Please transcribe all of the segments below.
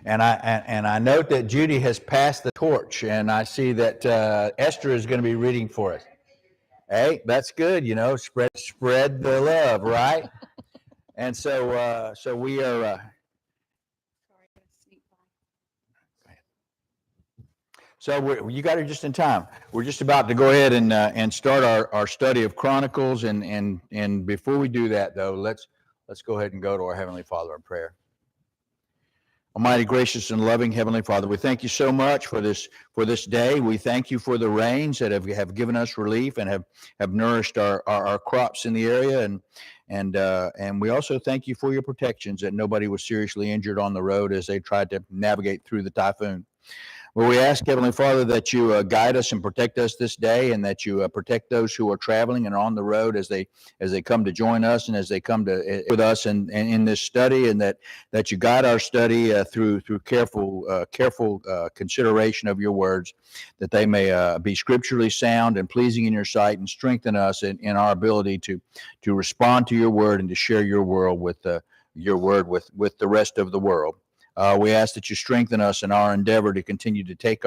And I note that Judy has passed the torch, and I see that Esther is going to be reading for us. Hey, that's good. Spread the love, right? And so we are. So you got it just in time. We're just about to go ahead and start our study of Chronicles, and before we do that, though, let's go ahead and go to our Heavenly Father in prayer. Almighty, gracious, and loving Heavenly Father, we thank you so much for this day. We thank you for the rains that have given us relief and have nourished our crops in the area, and we also thank you for your protections, that nobody was seriously injured on the road as they tried to navigate through the typhoon. Well, we ask, Heavenly Father, that you guide us and protect us this day, and that you protect those who are traveling and on the road as they come to join us and as they come to with us and in this study, and that you guide our study through careful consideration of your words, that they may be scripturally sound and pleasing in your sight, and strengthen us in our ability to respond to your word and to share your word with the rest of the world. We ask that you strengthen us in our endeavor to continue to take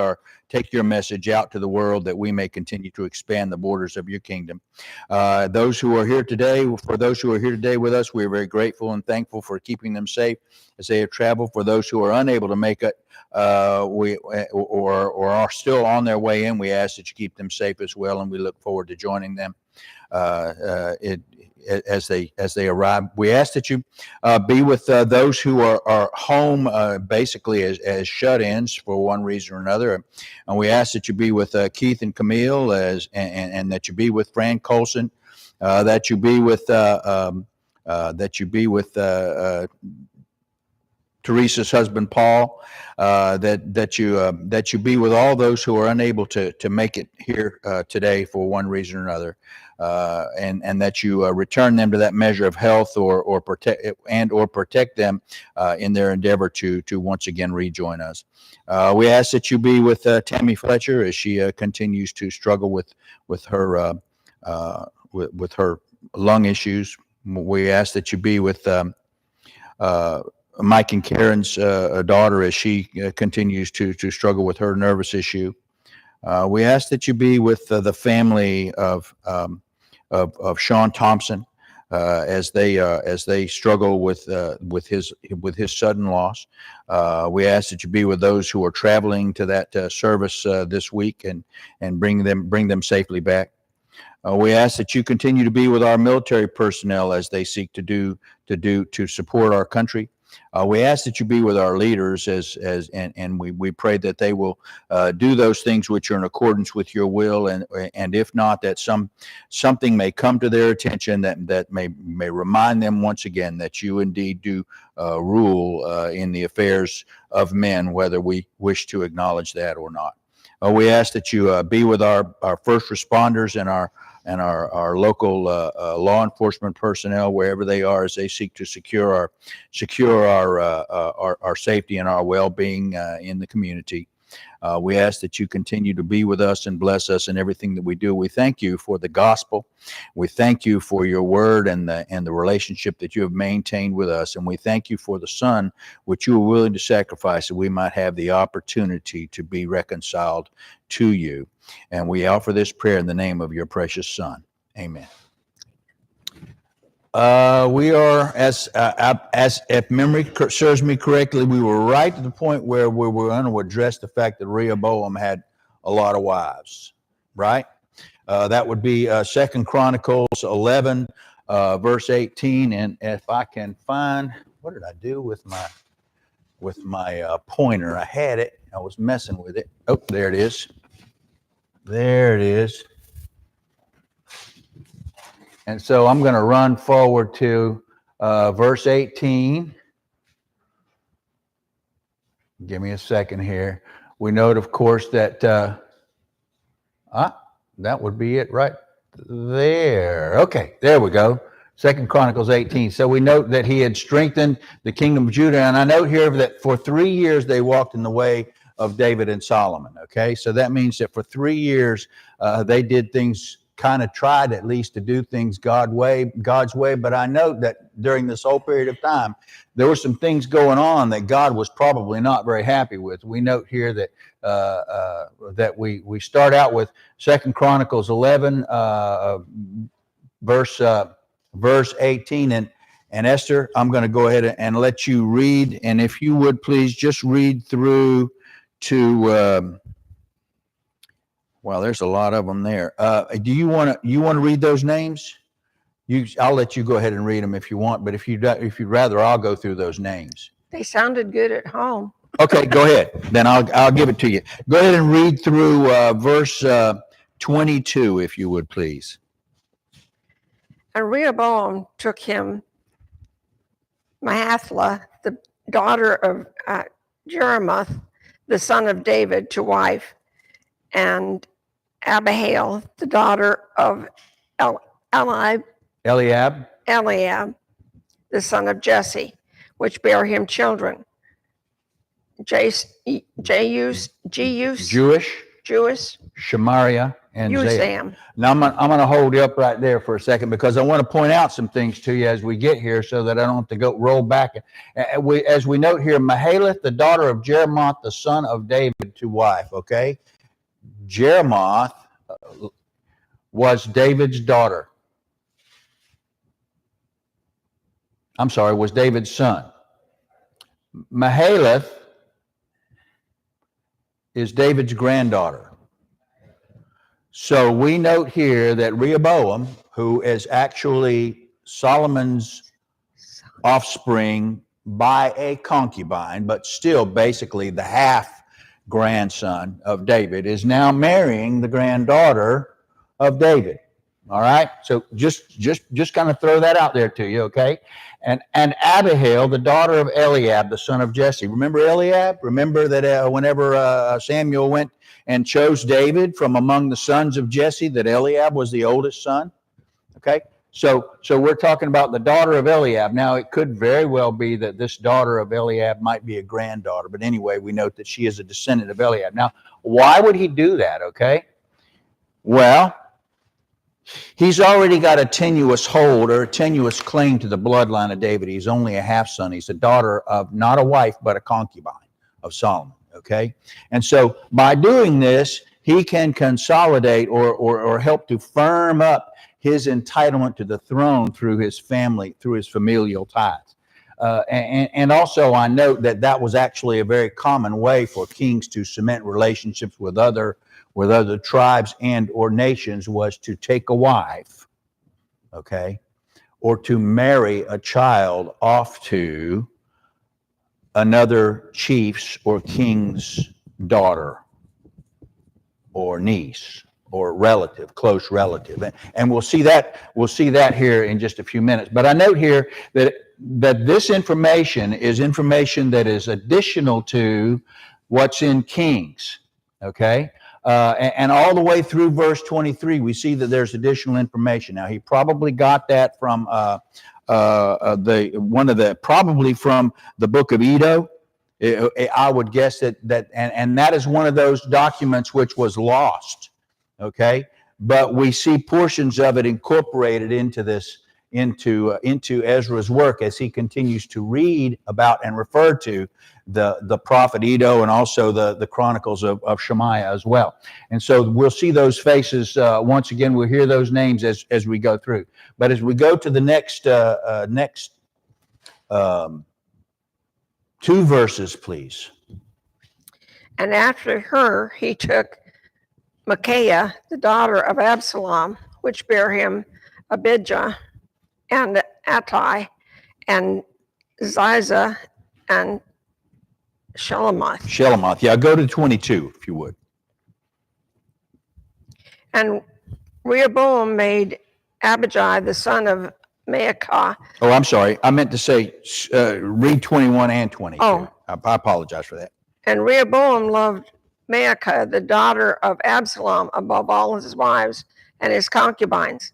your message out to the world, that we may continue to expand the borders of your kingdom. For those who are here today with us, we are very grateful and thankful for keeping them safe as they have traveled. For those who are unable to make it, or are still on their way in, we ask that you keep them safe as well, and we look forward to joining them as they arrive. We ask that you be with those who are home, basically as shut-ins for one reason or another, and we ask that you be with Keith and Camille, and that you be with Fran Colson, that you be with Teresa's husband Paul, that you be with all those who are unable to make it here today for one reason or another, and that you return them to that measure of health, or protect them in their endeavor to once again rejoin us. We ask that you be with Tammy Fletcher as she continues to struggle with her lung issues. We ask that you be with Mike and Karen's daughter as she continues to struggle with her nervous issue. We ask that you be with the family of Sean Thompson as they struggle with his sudden loss. We ask that you be with those who are traveling to that service this week, and bring them safely back. We ask that you continue to be with our military personnel as they seek to support our country. We ask that you be with our leaders and we pray that they will do those things which are in accordance with your will, and if not, that something may come to their attention that may remind them once again that you indeed do rule in the affairs of men, whether we wish to acknowledge that or not. We ask that you be with our first responders and our local law enforcement personnel wherever they are, as they seek to secure our safety and our well-being in the community. We ask that you continue to be with us and bless us in everything that we do. We thank you for the gospel. We thank you for your word and the relationship that you have maintained with us. And we thank you for the Son, which you were willing to sacrifice, that we might have the opportunity to be reconciled to you. And we offer this prayer in the name of your precious Son. Amen. We are, as if memory serves me correctly, we were right to the point where we were going to address the fact that Rehoboam had a lot of wives, right? That would be 2 Chronicles 11, verse 18. And if I can find, what did I do with my pointer? I had it. I was messing with it. Oh, there it is. There it is. And so I'm going to run forward to verse 18. Give me a second here. We note, of course, that that would be it right there. Okay, there we go. 2 Chronicles 18. So we note that he had strengthened the kingdom of Judah. And I note here that for 3 years they walked in the way of David and Solomon. Okay, so that means that for 3 years they did things kind of tried at least to do things God's way. But I know that during this whole period of time, there were some things going on that God was probably not very happy with. We note here that that we start out with 2 Chronicles 11, verse 18, and Esther, I'm going to go ahead and let you read, and if you would please just read through to. Well, there's a lot of them there. Do you want to read those names? I'll let you go ahead and read them if you want, but if you'd rather, I'll go through those names. They sounded good at home. Okay, go ahead. Then I'll give it to you. Go ahead and read through verse 22, if you would, please. And Rehoboam took him Mahathla, the daughter of Jeremoth, the son of David, to wife, and Abihail, the daughter of Eliab, the son of Jesse, which bare him children. Jeus, Shemariah, and Uzam. Now I'm going to hold you up right there for a second because I want to point out some things to you as we get here so that I don't have to go roll back. As we note here, Mahalath, the daughter of Jeremoth, the son of David, to wife, okay? Jeremoth was David's daughter. I'm sorry, was David's son. Mahalath is David's granddaughter. So we note here that Rehoboam, who is actually Solomon's offspring by a concubine, but still basically the half grandson of David, is now marrying the granddaughter of David. All right, so just kind of throw that out there to you, okay? And Abihail, the daughter of Eliab, the son of Jesse. Remember Eliab? Remember that whenever Samuel went and chose David from among the sons of Jesse, that Eliab was the oldest son. Okay, so we're talking about the daughter of Eliab. Now, it could very well be that this daughter of Eliab might be a granddaughter, but anyway, we note that she is a descendant of Eliab. Now, why would he do that? Okay, well, he's already got a tenuous hold or a tenuous claim to the bloodline of David. He's only a half son. He's a daughter of not a wife, but a concubine of Solomon. Okay. And so by doing this, he can consolidate or help to firm up his entitlement to the throne through his family, through his familial ties. And also I note that was actually a very common way for kings to cement relationships with other tribes and or nations, was to take a wife, okay, or to marry a child off to another chief's or king's daughter or niece or relative, close relative. And we'll see that here in just a few minutes. But I note here that this information is information that is additional to what's in Kings, okay? And all the way through verse 23, we see that there's additional information. Now, he probably got that from probably from the book of Edo. I would guess that that is one of those documents which was lost. Okay, but we see portions of it incorporated into this, into Ezra's work as he continues to read about and refer to the prophet Edo and also the Chronicles of Shemaiah as well. And so we'll see those faces once again. We'll hear those names as we go through. But as we go to the next 2 verses, please. And after her he took Micaiah, the daughter of Absalom, which bare him Abijah and Attai and Ziza and Shelomoth. Yeah, go to 22 if you would. And Rehoboam made Abijah the son of Maacah. Oh, I'm sorry. I meant to say read 21 and 22. Oh. I apologize for that. And Rehoboam loved Maacah, the daughter of Absalom, above all his wives and his concubines.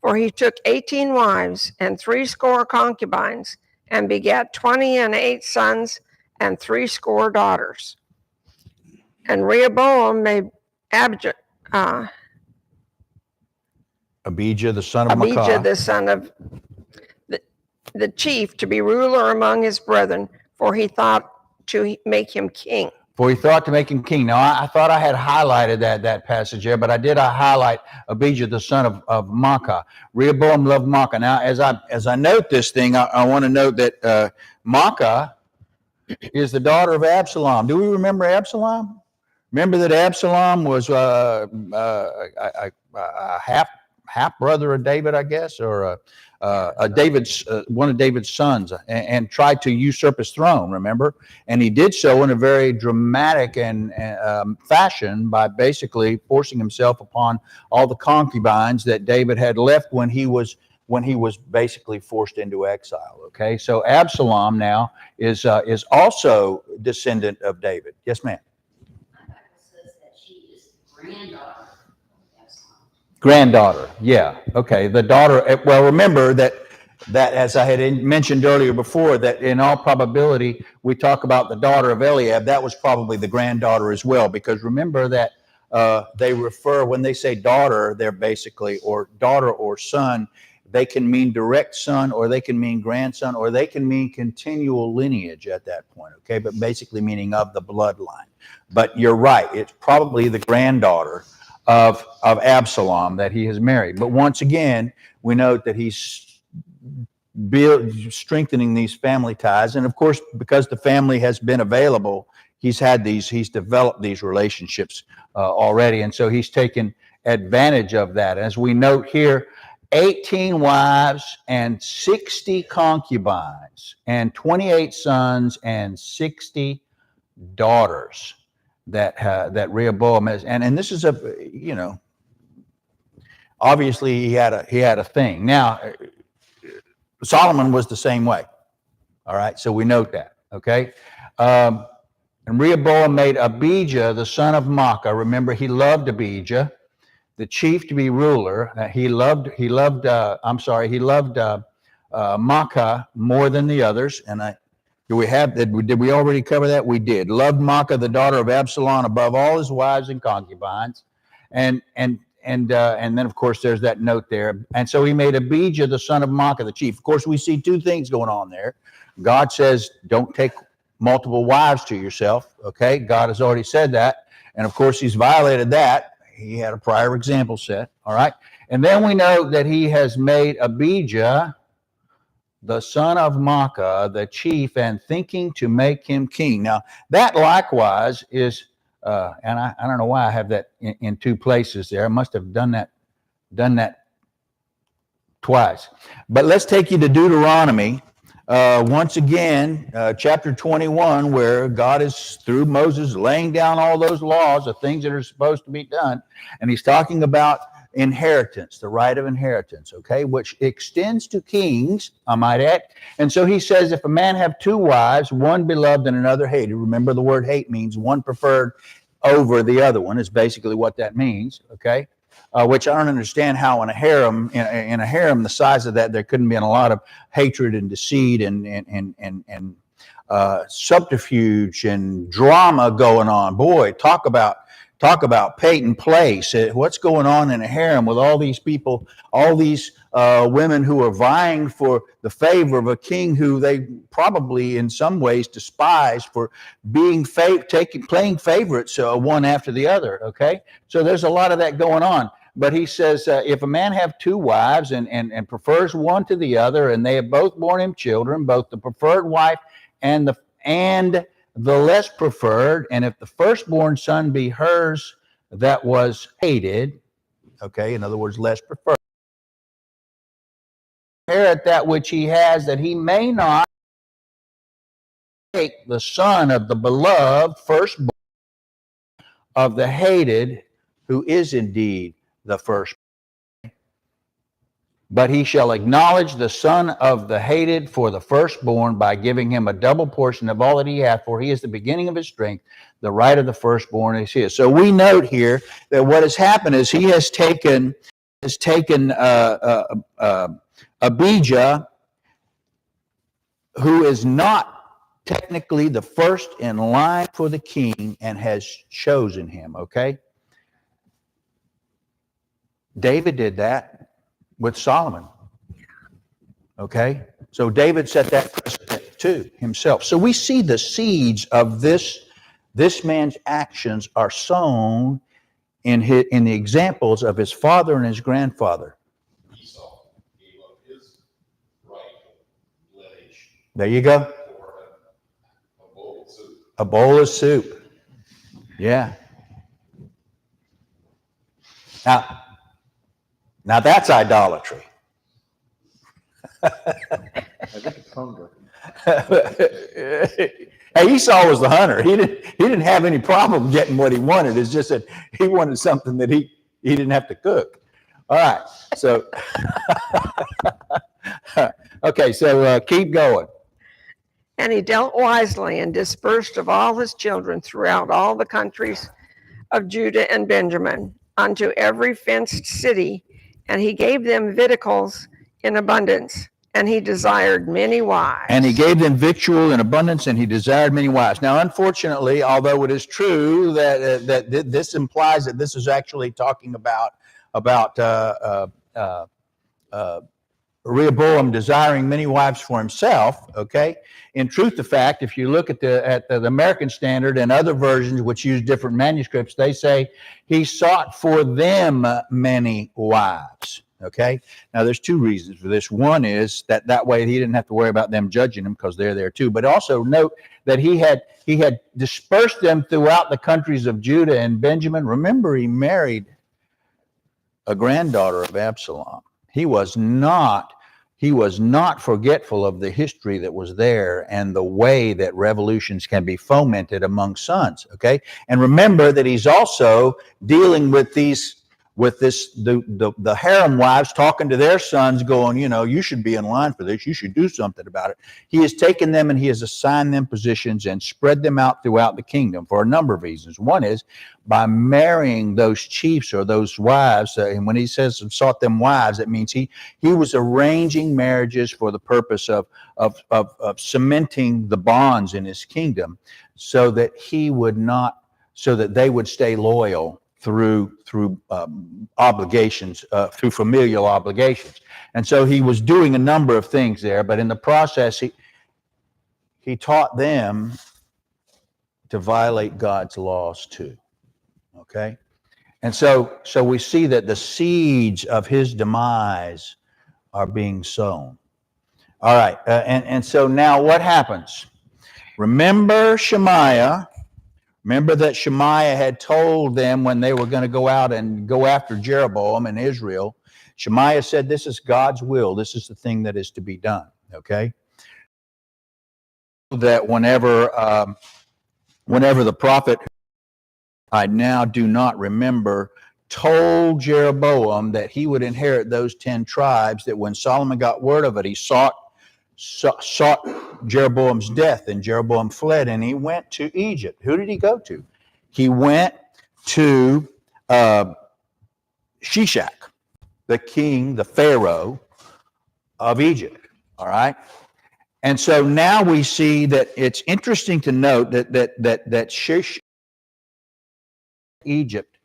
For he took 18 wives and 80 concubines, and begat 28 sons and 80 daughters. And Rehoboam made Abijah Abijah, the son of Abijah, Maacah. the son of the chief, to be ruler among his brethren, for he thought to make him king. For he thought to make him king. Now, I thought I had highlighted that passage there, but I highlight Abijah, the son of Maacah. Rehoboam loved Maacah. Now, as I note this thing, I want to note that Maacah is the daughter of Absalom. Do we remember Absalom? Remember that Absalom was a half brother of David, I guess, or one of David's sons, and tried to usurp his throne. Remember, and he did so in a very dramatic and fashion by basically forcing himself upon all the concubines that David had left when he was basically forced into exile. Okay, so Absalom now is also descendant of David. Yes, ma'am. Says that she is granddaughter of Absalom. Granddaughter, yeah, okay. The daughter. Well, remember that as I had mentioned earlier before, that in all probability we talk about the daughter of Eliab. That was probably the granddaughter as well, because remember that they refer, when they say daughter, they're basically, or daughter or son. They can mean direct son, or they can mean grandson, or they can mean continual lineage at that point, okay? But basically meaning of the bloodline. But you're right, it's probably the granddaughter of Absalom that he has married. But once again, we note that he's strengthening these family ties. And of course, because the family has been available, he's developed these relationships already. And so he's taken advantage of that. As we note here, 18 wives and 60 concubines and 28 sons and 60 daughters that Rehoboam has. And this is obviously he had a thing. Now, Solomon was the same way. All right, so we note that. Okay. And Rehoboam made Abijah, the son of Maacah. Remember, he loved Abijah, the chief, to be ruler. He loved Maacah more than the others. And did we already cover that? We did. Loved Maacah, the daughter of Absalom, above all his wives and concubines. And then of course there's that note there. And so he made Abijah, the son of Maacah, the chief. Of course, we see two things going on there. God says, don't take multiple wives to yourself. Okay, God has already said that. And of course, he's violated that. He had a prior example set. All right. And then we know that he has made Abijah, the son of Maacah, the chief, and thinking to make him king. Now, that likewise is, and I don't know why I have that in two places there. I must have done that twice. But let's take you to Deuteronomy. Once again, chapter 21, where God is, through Moses, laying down all those laws of things that are supposed to be done. And he's talking about inheritance, the right of inheritance, okay, which extends to kings, I might add. And so he says, if a man have two wives, one beloved and another hated, remember the word hate means one preferred over the other one, is basically what that means, okay? Which I don't understand how in a harem, the size of that, there couldn't be a lot of hatred and deceit and subterfuge and drama going on. Boy, talk about Peyton Place. What's going on in a harem with all these people, all these women who are vying for the favor of a king who they probably in some ways despise for being playing favorites one after the other. Okay, so there's a lot of that going on. But he says, if a man have two wives and prefers one to the other, and they have both borne him children, both the preferred wife and the less preferred, and if the firstborn son be hers that was hated, okay, in other words, less preferred, inherit that which he has, that he may not take the son of the beloved firstborn of the hated, who is indeed the first. But he shall acknowledge the son of the hated for the firstborn by giving him a double portion of all that he hath, for he is the beginning of his strength. The right of the firstborn is his. So we note here that what has happened is he has taken Abijah, who is not technically the first in line for the king, and has chosen him, okay? David did that. with Solomon. Okay? So David set that precedent too himself. So we see the seeds of this man's actions are sown in the examples of his father and his grandfather. Esau gave up his rightful lineage There you go. for a bowl of soup. A bowl of soup. Yeah. Now that's idolatry. I think it's hunger. Hey, Esau was the hunter. He didn't have any problem getting what he wanted. It's just that he wanted something that he didn't have to cook. All right. So, okay. So keep going. And he dealt wisely and dispersed of all his children throughout all the countries of Judah and Benjamin unto every fenced city, and he gave them victuals in abundance, and he desired many wives. And he gave them victual in abundance, and he desired many wives. Now, unfortunately, although it is true that this implies that this is actually talking about Rehoboam desiring many wives for himself. Okay, in truth, the fact, if you look at the American Standard and other versions which use different manuscripts, they say he sought for them many wives. Okay, now there's two reasons for this. One is that way he didn't have to worry about them judging him because they're there too. But also note that he had dispersed them throughout the countries of Judah and Benjamin. Remember, he married a granddaughter of Absalom. He was not forgetful of the history that was there and the way that revolutions can be fomented among sons. Okay, and remember that he's also dealing with the harem wives talking to their sons, going, you should be in line for this. You should do something about it. He has taken them and he has assigned them positions and spread them out throughout the kingdom for a number of reasons. One is by marrying those chiefs or those wives. And when he says sought them wives, it means he was arranging marriages for the purpose of cementing the bonds in his kingdom so that they would stay loyal through obligations, through familial obligations. And so he was doing a number of things there, but in the process, he taught them to violate God's laws too. Okay? And so we see that the seeds of his demise are being sown. All right, and so now what happens? Remember Shemaiah. Remember that Shemaiah had told them when they were going to go out and go after Jeroboam and Israel. Shemaiah said, this is God's will. This is the thing that is to be done. Okay? That whenever the prophet, I now do not remember, told Jeroboam that he would inherit those 10 tribes, that when Solomon got word of it, he sought Jeroboam's death, and Jeroboam fled and he went to Egypt. Who did he go to? He went to Shishak, the king, the Pharaoh of Egypt. All right. And so now we see that it's interesting to note that Shishak, Egypt,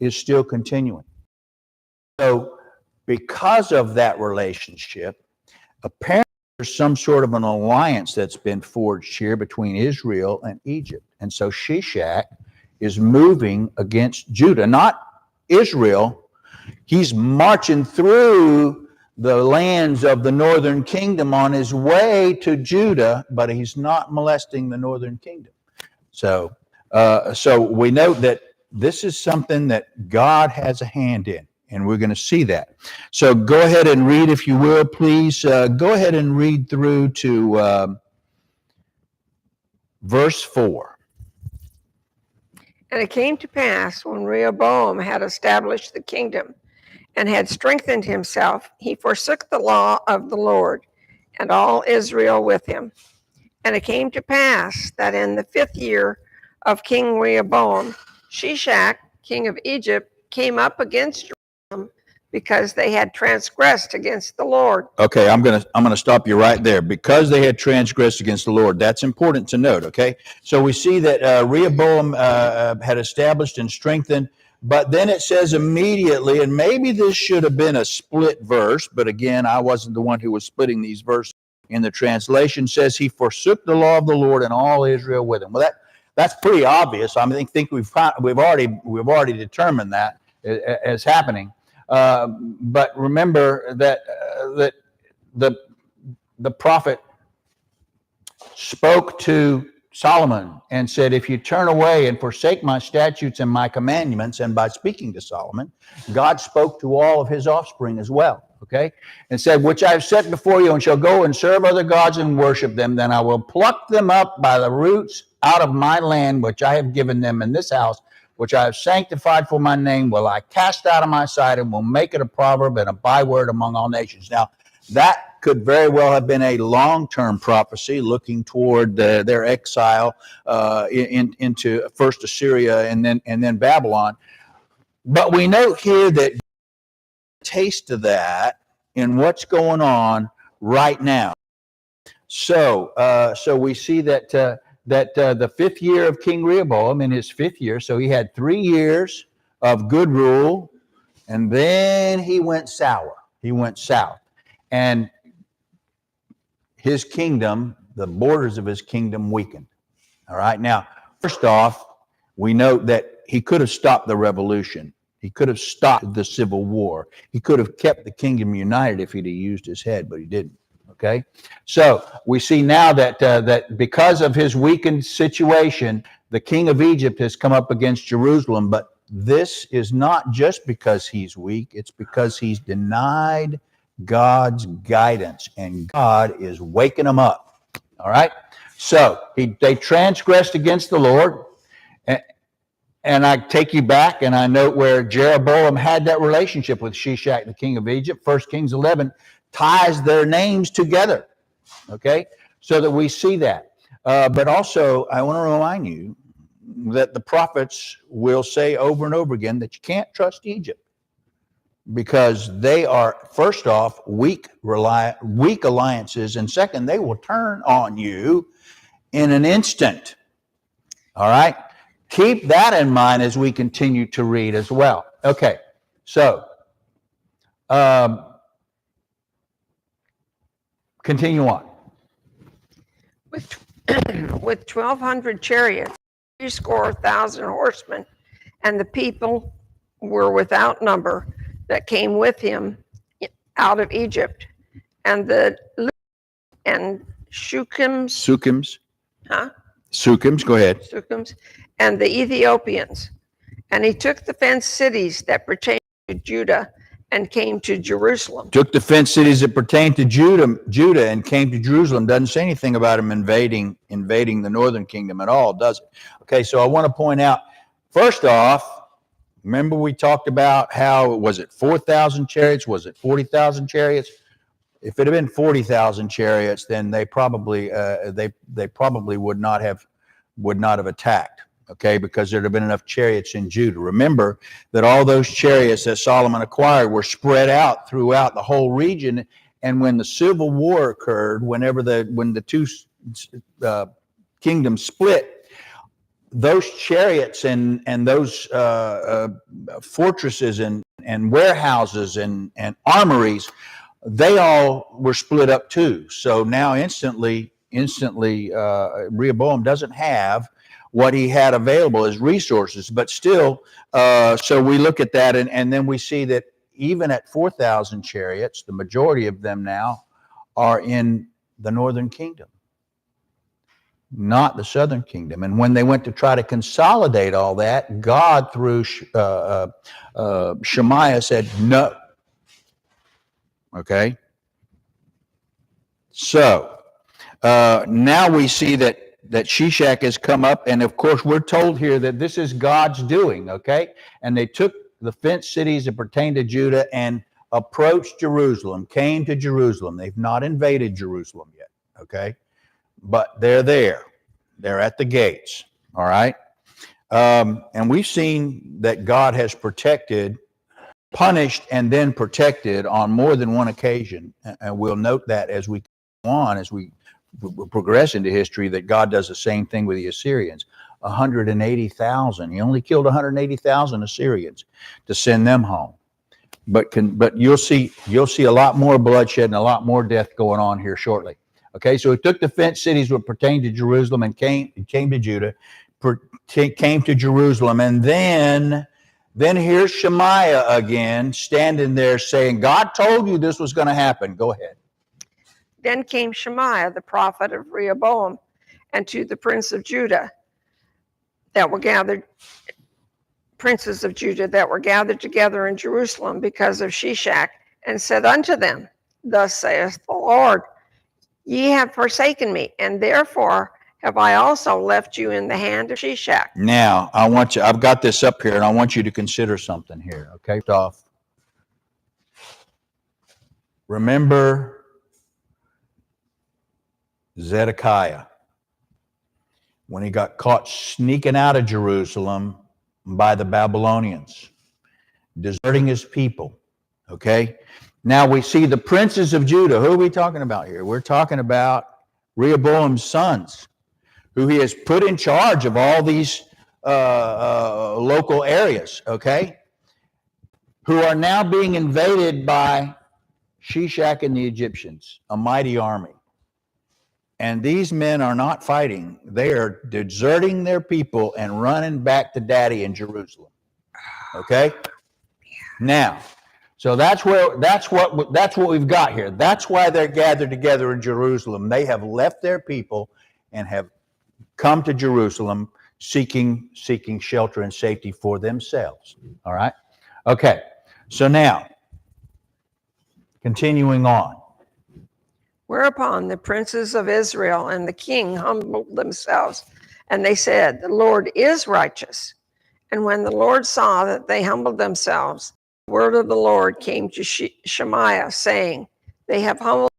is still continuing. So because of that relationship, apparently there's some sort of an alliance that's been forged here between Israel and Egypt. And so Shishak is moving against Judah, not Israel. He's marching through the lands of the northern kingdom on his way to Judah, but he's not molesting the northern kingdom. So we note that this is something that God has a hand in. And we're going to see that. So go ahead and read, if you will, please. Go ahead and read through to verse 4. And it came to pass, when Rehoboam had established the kingdom and had strengthened himself, he forsook the law of the Lord, and all Israel with him. And it came to pass that in the 5th year of King Rehoboam, Shishak, king of Egypt, came up against Jerusalem, because they had transgressed against the Lord. Okay, I'm gonna stop you right there. Because they had transgressed against the Lord. That's important to note. Okay, so we see that Rehoboam had established and strengthened But then it says immediately, and maybe this should have been a split verse, but again, I wasn't the one who was splitting these verses. In the translation says he forsook the law of the Lord and all Israel with him. Well, that's pretty obvious. I think we've already determined that as happening. But remember that the prophet spoke to Solomon and said, if you turn away and forsake my statutes and my commandments, and by speaking to Solomon, God spoke to all of his offspring as well, okay? And said, which I have set before you, and shall go and serve other gods and worship them, then I will pluck them up by the roots out of my land, which I have given them in this house, which I have sanctified for my name, will I cast out of my sight, and will make it a proverb and a byword among all nations. Now, that could very well have been a long-term prophecy looking toward their exile into first Assyria and then Babylon. But we note here that taste of that in what's going on right now. So we see that the fifth year of King Rehoboam, in his fifth year, so he had 3 years of good rule, and then he went sour. He went south. And his kingdom, the borders of his kingdom weakened. All right. Now, first off, we note that he could have stopped the revolution. He could have stopped the civil war. He could have kept the kingdom united if he'd have used his head, but he didn't. Okay. So we see now that because of his weakened situation, the king of Egypt has come up against Jerusalem. But this is not just because he's weak. It's because he's denied God's guidance, and God is waking them up. All right. So they transgressed against the Lord. And I take you back, and I note where Jeroboam had that relationship with Shishak, the king of Egypt. 1 Kings 11 ties their names together. Okay. So that we see that. But also, I want to remind you that the prophets will say over and over again that you can't trust Egypt, because they are, first off, weak alliances, and second, they will turn on you in an instant. All right? Keep that in mind as we continue to read as well. Okay, so continue on. With 1,200 chariots, 70,000 horsemen, and the people were without number that came with him out of Egypt, and the Shukims, Go ahead. Sukims, and the Ethiopians. And he took the fenced cities that pertained to Judah and came to Jerusalem. Took the fenced cities that pertained to Judah and came to Jerusalem. Doesn't say anything about him invading the northern kingdom at all, does it? Okay, so I want to point out, first off, remember we talked about how, was it 4,000 chariots? Was it 40,000 chariots? If it had been 40,000 chariots, then they probably would not have attacked. Okay, because there'd have been enough chariots in Judah. Remember that all those chariots that Solomon acquired were spread out throughout the whole region. And when the civil war occurred, when the two kingdoms split, those chariots and those fortresses and warehouses and armories, they all were split up too. So now instantly, Rehoboam doesn't have what he had available as resources, but still, so we look at that, and then we see that even at 4,000 chariots, the majority of them now are in the northern kingdom, not the southern kingdom. And when they went to try to consolidate all that, God, through Shemaiah, said no. Okay? So, now we see that Shishak has come up, and of course we're told here that this is God's doing, okay? And they took the fenced cities that pertain to Judah and approached Jerusalem, came to Jerusalem. They've not invaded Jerusalem yet, okay? But they're there. They're at the gates, all right? And we've seen that God has punished and then protected on more than one occasion. And we'll note that as we go on, as we progress into history, that God does the same thing with the Assyrians. 180,000. He only killed 180,000 Assyrians to send them home. But you'll see a lot more bloodshed and a lot more death going on here shortly. Okay, so he took the fenced cities which pertained to Jerusalem and came to Judah, came to Jerusalem, and then here's Shemaiah again standing there saying, God told you this was going to happen. Go ahead. Then came Shemaiah, the prophet of Rehoboam, and to the princes of Judah that were gathered together in Jerusalem because of Shishak, and said unto them, Thus saith the Lord, Ye have forsaken me, and therefore have I also left you in the hand of Shishak. Now, I've got this up here, and I want you to consider something here, okay? Off. Remember Zedekiah, when he got caught sneaking out of Jerusalem by the Babylonians, deserting his people, okay? Now we see the princes of Judah. Who are we talking about here? We're talking about Rehoboam's sons, who he has put in charge of all these local areas, okay? Who are now being invaded by Shishak and the Egyptians, a mighty army. And these men are not fighting. They are deserting their people and running back to daddy in Jerusalem. Okay? Now, so that's what we've got here. That's why they're gathered together in Jerusalem. They have left their people and have come to Jerusalem seeking shelter and safety for themselves. All right? Okay. So now, continuing on. Whereupon the princes of Israel and the king humbled themselves, and they said, The Lord is righteous. And when the Lord saw that they humbled themselves, the word of the Lord came to Shemaiah, saying, They have humbled,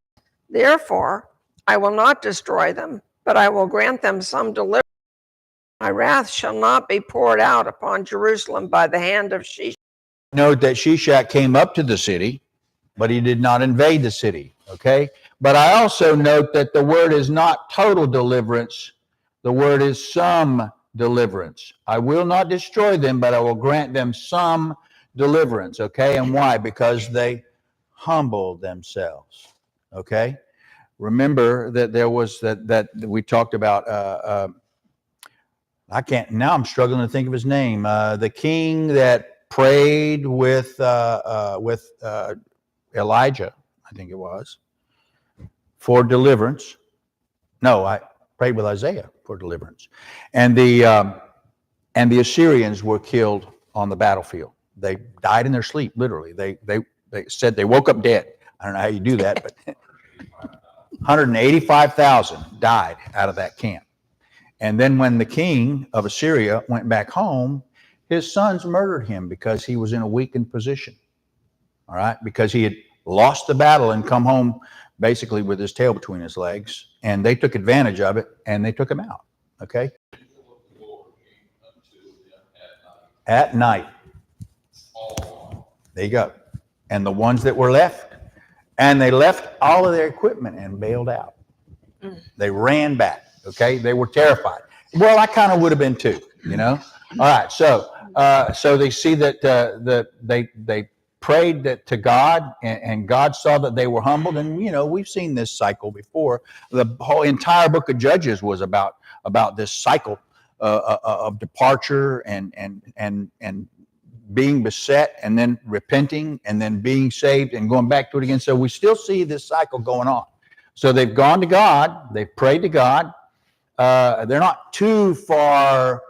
therefore I will not destroy them, but I will grant them some deliverance. My wrath shall not be poured out upon Jerusalem by the hand of Shishak. Note that Shishak came up to the city, but he did not invade the city, okay? But I also note that the word is not total deliverance. The word is some deliverance. I will not destroy them, but I will grant them some deliverance, okay? And why? Because they humbled themselves, okay? Remember that there was that we talked about, I'm struggling to think of his name. The king that prayed with Elijah, I think it was, for deliverance. No, I prayed with Isaiah for deliverance. And the Assyrians were killed on the battlefield. They died in their sleep, literally. They said they woke up dead. I don't know how you do that, but 185,000 died out of that camp. And then when the king of Assyria went back home, his sons murdered him because he was in a weakened position. All right? Because he had lost the battle and come home basically with his tail between his legs, and they took advantage of it and they took him out. Okay? At night. There you go. And the ones that were left, and they left all of their equipment and bailed out. They ran back. Okay? They were terrified. Well, I kind of would have been too, you know? All right. So they see that they prayed that to God, and God saw that they were humbled. And, you know, we've seen this cycle before. The whole entire book of Judges was about this cycle of departure and being beset, and then repenting, and then being saved and going back to it again. So we still see this cycle going on. So they've gone to God. They've prayed to God. They're not too far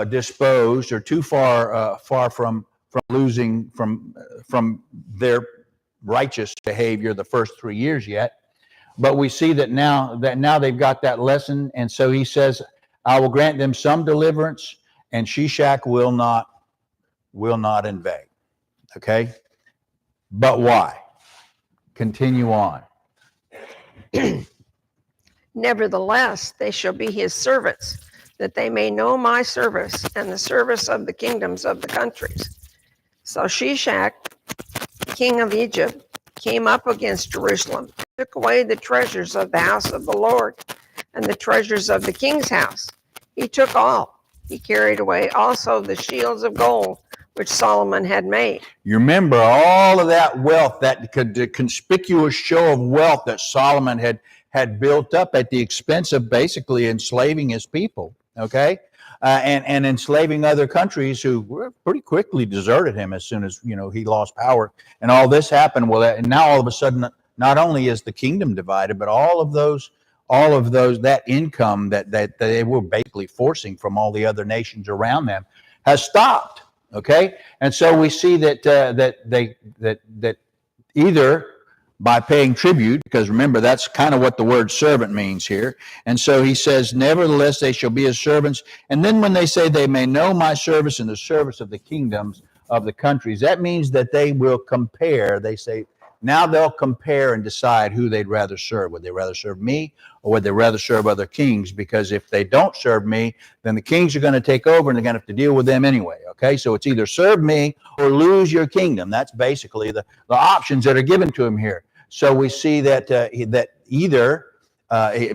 disposed or too far from losing from their righteous behavior the first 3 years yet. But we see that now they've got that lesson, and so he says, I will grant them some deliverance, and Shishak will not invade. Okay? But why? Continue on. Nevertheless, they shall be his servants, that they may know my service and the service of the kingdoms of the countries. So Shishak, king of Egypt, came up against Jerusalem, took away the treasures of the house of the Lord and the treasures of the king's house, He took all. He carried away also the shields of gold which Solomon had made. You remember all of that wealth, the conspicuous show of wealth that Solomon had built up at the expense of basically enslaving his people, okay? And enslaving other countries who pretty quickly deserted him as soon as, he lost power. And all this happened. Well, and now all of a sudden, not only is the kingdom divided, but all of that income that they were basically forcing from all the other nations around them has stopped. Okay, and so we see that either by paying tribute, because remember that's kind of what the word servant means here, and so he says, nevertheless they shall be as servants. And then when they say they may know my service and the service of the kingdoms of the countries, that means that they will compare. They say now they'll compare and decide who they'd rather serve. Would they rather serve me, or would they rather serve other kings? Because if they don't serve me, then the kings are going to take over and they're going to have to deal with them anyway. Okay, so it's either serve me or lose your kingdom. That's basically the options that are given to him here. So we see that either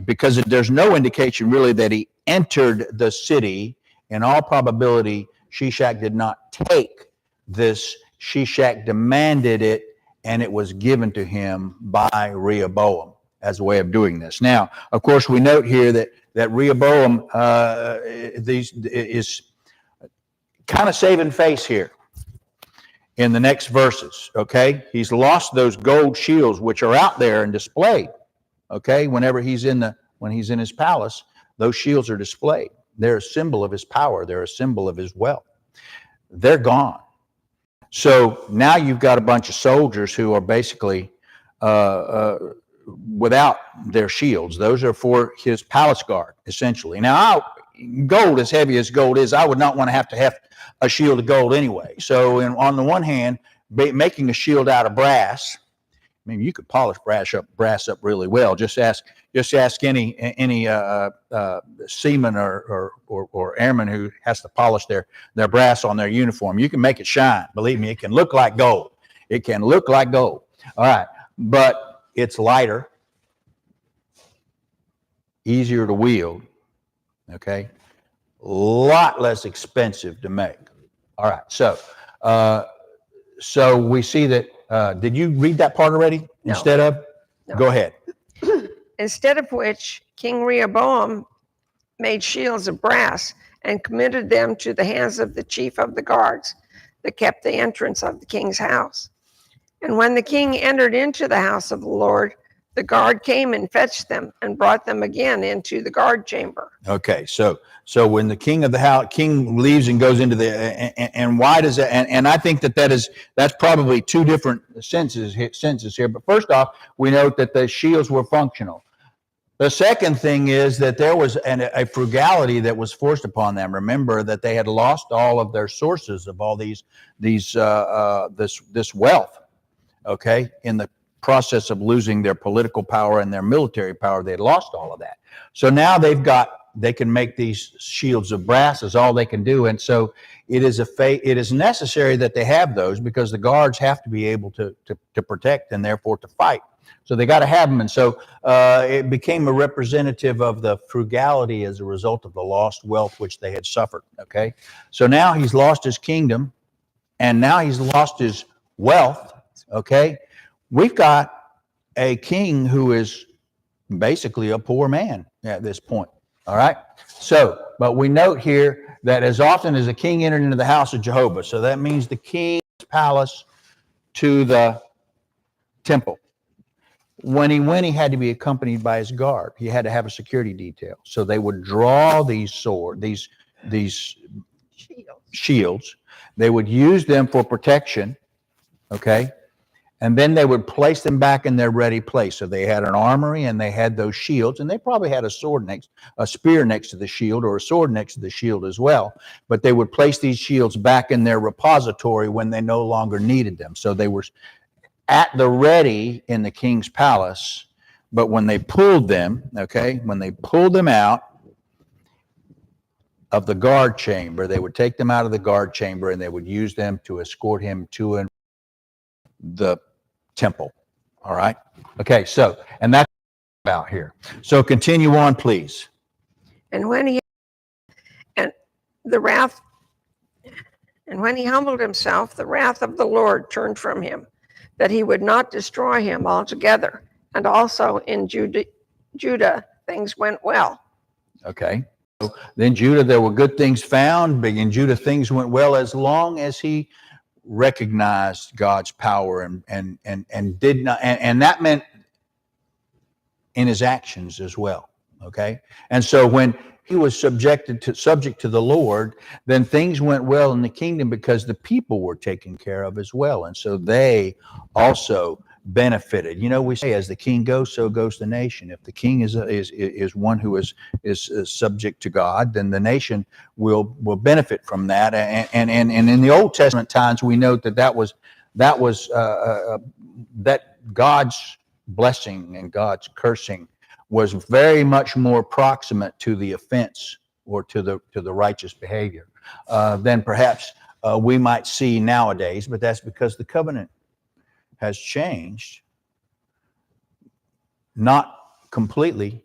because there's no indication really that he entered the city. In all probability, Shishak did not take this. Shishak demanded it, and it was given to him by Rehoboam as a way of doing this. Now, of course, we note here that Rehoboam is kind of saving face here in the next verses, okay? He's lost those gold shields which are out there and displayed, okay? When he's in his palace, those shields are displayed. They're a symbol of his power. They're a symbol of his wealth. They're gone. So now you've got a bunch of soldiers who are basically without their shields. Those are for his palace guard, essentially. Now, gold, as heavy as gold is, I would not want to have a shield of gold anyway. So on the one hand, making a shield out of brass, I mean, you could polish brass up really well. Just ask any seaman or airman who has to polish their brass on their uniform. You can make it shine. Believe me, it can look like gold. It can look like gold. All right, but it's lighter, easier to wield. Okay, a lot less expensive to make. All right, so we see that. Did you read that part already? No. Instead of? No. Go ahead. Instead of which, King Rehoboam made shields of brass and committed them to the hands of the chief of the guards that kept the entrance of the king's house. And when the king entered into the house of the Lord, the guard came and fetched them and brought them again into the guard chamber. Okay, so when the king leaves and goes into and why does that? And I think that's probably two different senses here. But first off, we note that the shields were functional. The second thing is that there was a frugality that was forced upon them. Remember that they had lost all of their sources of all this wealth. Okay, in the process of losing their political power and their military power, they had lost all of that. So now they can make these shields of brass is all they can do. And so it is necessary that they have those because the guards have to be able to protect and therefore to fight. So they got to have them. And so it became a representative of the frugality as a result of the lost wealth which they had suffered. Okay. So now he's lost his kingdom and now he's lost his wealth. Okay. We've got a king who is basically a poor man at this point. All right. So, but we note here that as often as a king entered into the house of Jehovah, so that means the king's palace to the temple. When he went, he had to be accompanied by his guard. He had to have a security detail. So they would draw these shields. They would use them for protection. Okay. And then they would place them back in their ready place. So they had an armory and they had those shields, and they probably had a spear next to the shield or a sword next to the shield as well. But they would place these shields back in their repository when they no longer needed them. So they were at the ready in the king's palace. But when they pulled them, out of the guard chamber, they would take them out of the guard chamber and they would use them to escort him to the temple. All right. Okay. So, and that's about here. So continue on, please. And when he the wrath, and when he humbled himself, the wrath of the Lord turned from him, that he would not destroy him altogether. And also in Judah things went well. Okay. So then Judah, there were good things found. But in Judah, things went well as long as he recognized God's power and did not, and that meant in his actions as well. Okay. And so when he was subject to the Lord, then things went well in the kingdom because the people were taken care of as well. And so they also benefited. You know, we say as the king goes, so goes the nation. If the king is one who is subject to God, then the nation will benefit from that. And in the Old Testament times, we note that God's blessing and God's cursing was very much more proximate to the offense or to the righteous behavior than perhaps we might see nowadays. But that's because the covenant has changed, not completely,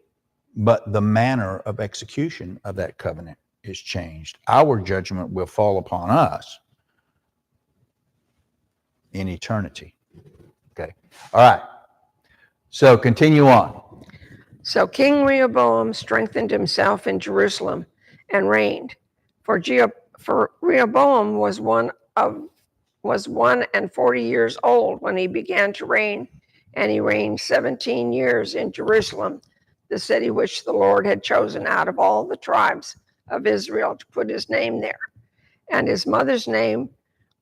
but the manner of execution of that covenant is changed. Our judgment will fall upon us in eternity. Okay. All right. So continue on. So King Rehoboam strengthened himself in Jerusalem and reigned. For Rehoboam was 140 years old when he began to reign, and he reigned 17 years in Jerusalem, the city which the Lord had chosen out of all the tribes of Israel to put his name there. And his mother's name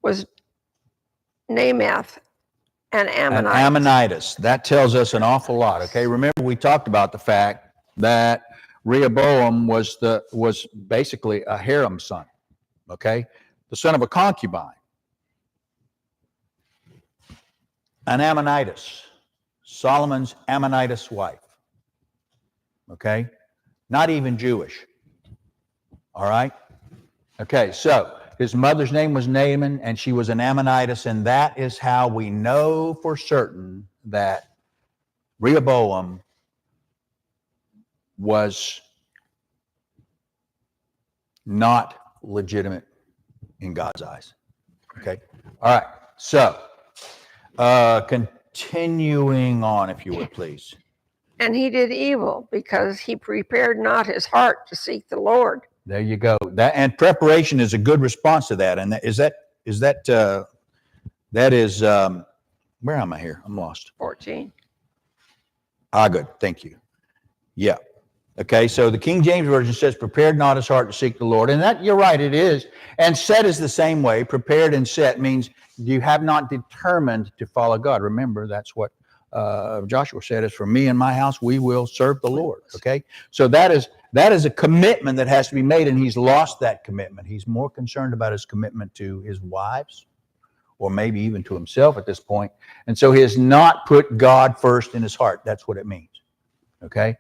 was Namath, an An Ammonite. Ammonitis. That tells us an awful lot. Okay, remember we talked about the fact that Rehoboam was basically a harem son. Okay, the son of a concubine. An Ammonitis, Solomon's Ammonitess wife. Okay, not even Jewish. All right. Okay, so his mother's name was Naaman, and she was an Ammonitess, and that is how we know for certain that Rehoboam was not legitimate in God's eyes. Okay? All right, so continuing on, if you would, please. And he did evil because he prepared not his heart to seek the Lord. There you go. That and preparation is a good response to that. And that is where am I here? I'm lost. 14. Good. Thank you. Yeah. Okay. So the King James Version says, prepared not his heart to seek the Lord. And that, you're right, it is. And set is the same way. Prepared and set means you have not determined to follow God. Remember, that's what Joshua said, is for me and my house, we will serve the Lord. Okay. So that is a commitment that has to be made, and he's lost that commitment. He's more concerned about his commitment to his wives, or maybe even to himself at this point. And so he has not put God first in his heart. That's what it means. Okay.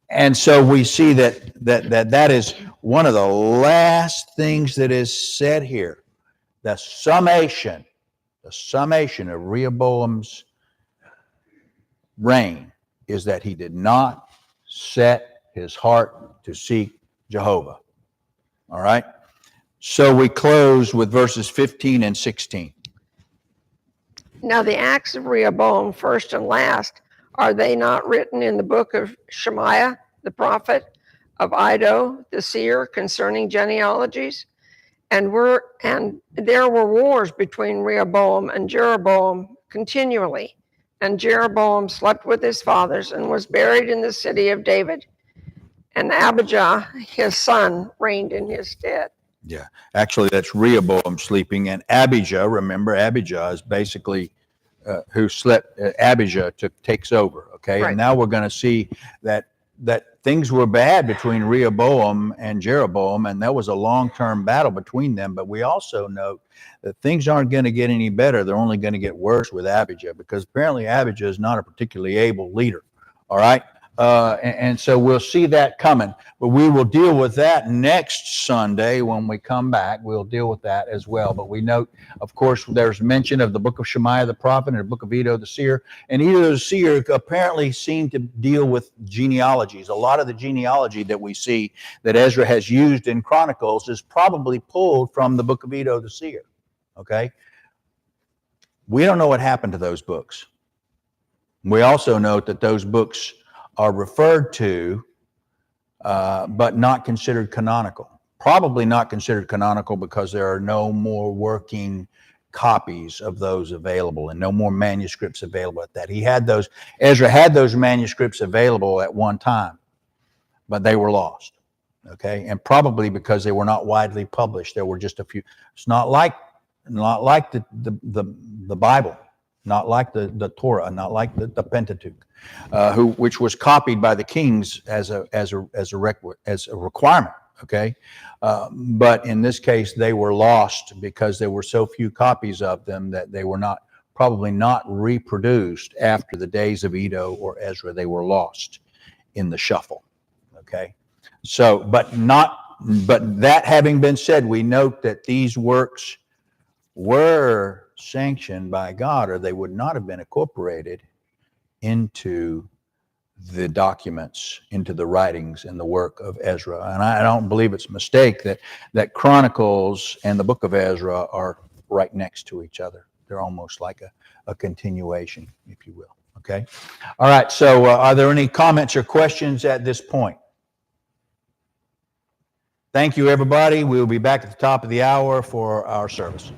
And so we see that is one of the last things that is said here. The summation of Rehoboam's reign is that he did not set his heart to seek Jehovah. All right. So we close with verses 15 and 16. Now the acts of Rehoboam, first and last, are they not written in the book of Shemaiah, the prophet, of Iddo, the seer, concerning genealogies? And there were wars between Rehoboam and Jeroboam continually. And Jeroboam slept with his fathers and was buried in the city of David. And Abijah, his son, reigned in his stead. Yeah, actually, that's Rehoboam sleeping, and Abijah. Remember, Abijah is basically who slept. Abijah takes over. Okay, Right. And now we're going to see that things were bad between Rehoboam and Jeroboam, and there was a long-term battle between them. But we also note that things aren't going to get any better; they're only going to get worse with Abijah, because apparently Abijah is not a particularly able leader. All right. And so we'll see that coming. But we will deal with that next Sunday when we come back. We'll deal with that as well. But we note, of course, there's mention of the book of Shemaiah the prophet and the book of Iddo the seer. And Iddo the seer apparently seemed to deal with genealogies. A lot of the genealogy that we see that Ezra has used in Chronicles is probably pulled from the book of Iddo the seer. Okay? We don't know what happened to those books. We also note that those books are referred to, but not considered canonical. Probably not considered canonical because there are no more working copies of those available and no more manuscripts available at that. Ezra had those manuscripts available at one time, but they were lost. Okay, and probably because they were not widely published. There were just a few. It's not like the Bible, not like the Torah, not like the Pentateuch, which was copied by the kings as a requirement. Okay, but in this case, they were lost because there were so few copies of them that they were probably not reproduced after the days of Iddo or Ezra. They were lost in the shuffle. Okay, so but that having been said, we note that these works were sanctioned by God, or they would not have been incorporated into the documents, into the writings and the work of Ezra. And I don't believe it's a mistake that Chronicles and the book of Ezra are right next to each other. They're almost like a continuation, if you will. Okay? All right, so are there any comments or questions at this point? Thank you, everybody. We'll be back at the top of the hour for our service.